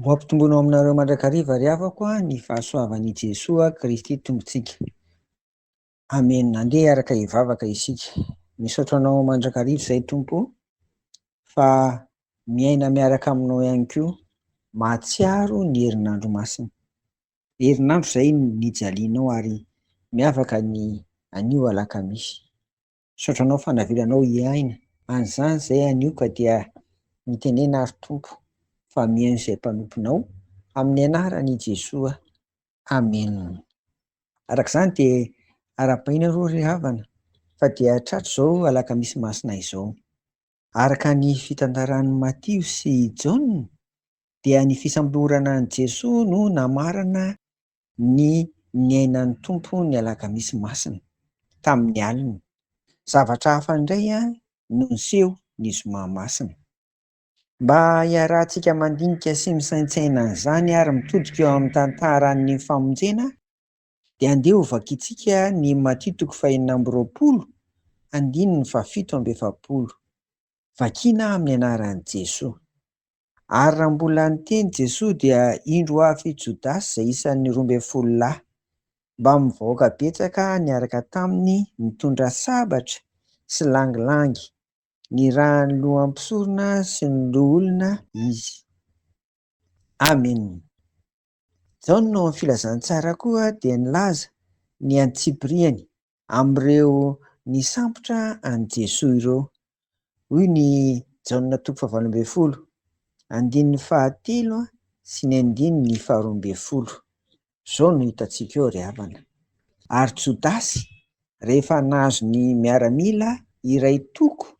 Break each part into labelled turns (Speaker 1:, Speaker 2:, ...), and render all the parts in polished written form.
Speaker 1: Ho ampitomboana aminareo mandrakariva ry havako ny fahasoavan'i Jesoa Kristy Tompontsika. Amen. Andeha araka hivavaka isika. Misaotra anao mandrakariva izay Tompo, fa miaina miaraka aminao ihany koa mahatsiaro ny herinandro masina. Herinandro izay nijalianao ary miavaka ny anio alakamisy. Misaotra anao fa navelanao hiaina an'izany izay anio ka dia nitenena ary Tompo fa mihaino izay mpanomponao amin'ny anaran'i Jesoa. Amen. Arak'izany dia ara-paina aloha ry havana fa dia tratro izao alakamisy masina izao. Araka ny fitantaran'i Matio sy Jaona dia ny fisamborana an'i Jesoa no namarana ny niainan'ny Tompo ny alakamisy masina tamin'ny alina. Zavatra hafa indray no niseho ny zoma masina. Mba hiarahantsika mandinika sy misaintsaina an'izany ary mitodika eo amin'ny tantaran'ny famonjena dia andeha ho vakiantsika ny Matio 5:2-7. Vakiana amin'ny anaran'i Jesoa. Ary raha mbola niteny Jesoa dia indro avy Jodasy izay isan'ny 12 lahy mba mivaoaka betsaka niaraka taminy mitondra sabatra sy langilangy, ny rahan'ny loham-pisorona sy ny loholona izy. Amen. Izao no filazantsara koa dia nilaza ny antsipiriany amin'ireo nisambotra an'i Jesoa ireo. Hoy ny Jaona 5:12, 9:3 sy ny 9:12. Izao no hitantsika eo ry havana. Ary Jodasy rehefa nahazo ny miaramila iray toko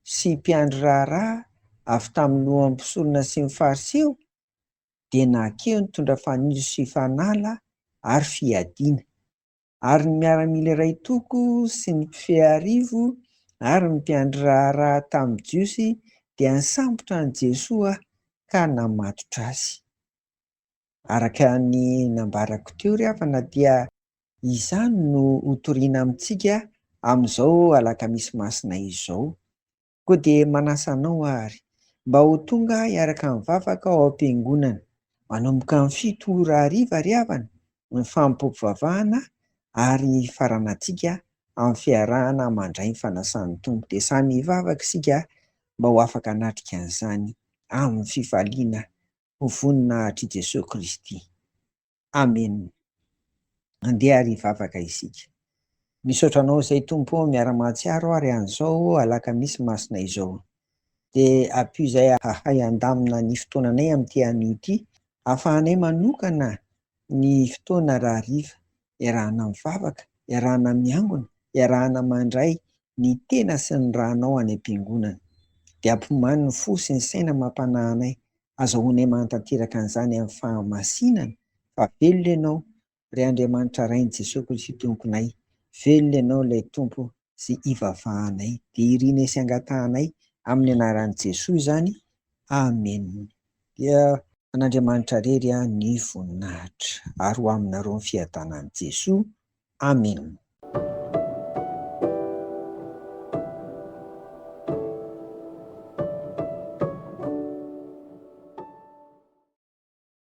Speaker 1: sy mpiandry raharaha avy tamin'ny loham-pisorona sy ny fariseo dia nankeo nitondra fanitso sy fanala ary fiadiana. Ary ny miaramila iray toko sy ny mpifehy arivo ary ny mpiandry raharaha tamin'ny jiosy dia nisambotra an'i Jesoa ka namatotra azy. Araka ny nambarako teo ry havana dia izany no hotoriana amintsika amin'izao alakamisy masina izao. Koa dia manasa anao ary mba ho tonga hiaraka mivavaka ao am-piangonana manomboka amin'ny 7:00 ry havana ny fampiompivavahana ary faranantsika amin'ny fiarahana mandray ny fanasan'ny Tompo. Dia samy hivavaka isika mba ho afaka hanatrika an'izany amin'ny fifaliana ho voninahitry Jesosy Kristy. Amen. Andeha ary hivavaka isika. Misaotra anao izay Tompo miara-mahatsiaro ary an'izao alakamisy masina izao. Dia ampio izay hahay handamina ny fotoananay amin'ity anio ity, ahafahanay manokana ny fotoana raha hariva, iarahana mivavaka, iarahana miangona, iarahana mandray ny tena sy ny ranao any am-piangonana. Dia ampimany ny fo sy ny saina mampanahy anay. Azahoanay manatanteraka an'izany amin'ny fahamasinana fa velona ianao ry Andriamanitra rain'i Jesosy Kristy Tomponay. Velona ianao ilay Tompo sy ivavahanay dia irianay sy angatahanay amin'ny anaran'i Jesoa izany. Amen. Dia an'Andriamanitra rery ny voninahitra ary ho aminareo ny fiadanan'i Jesoa. Amen.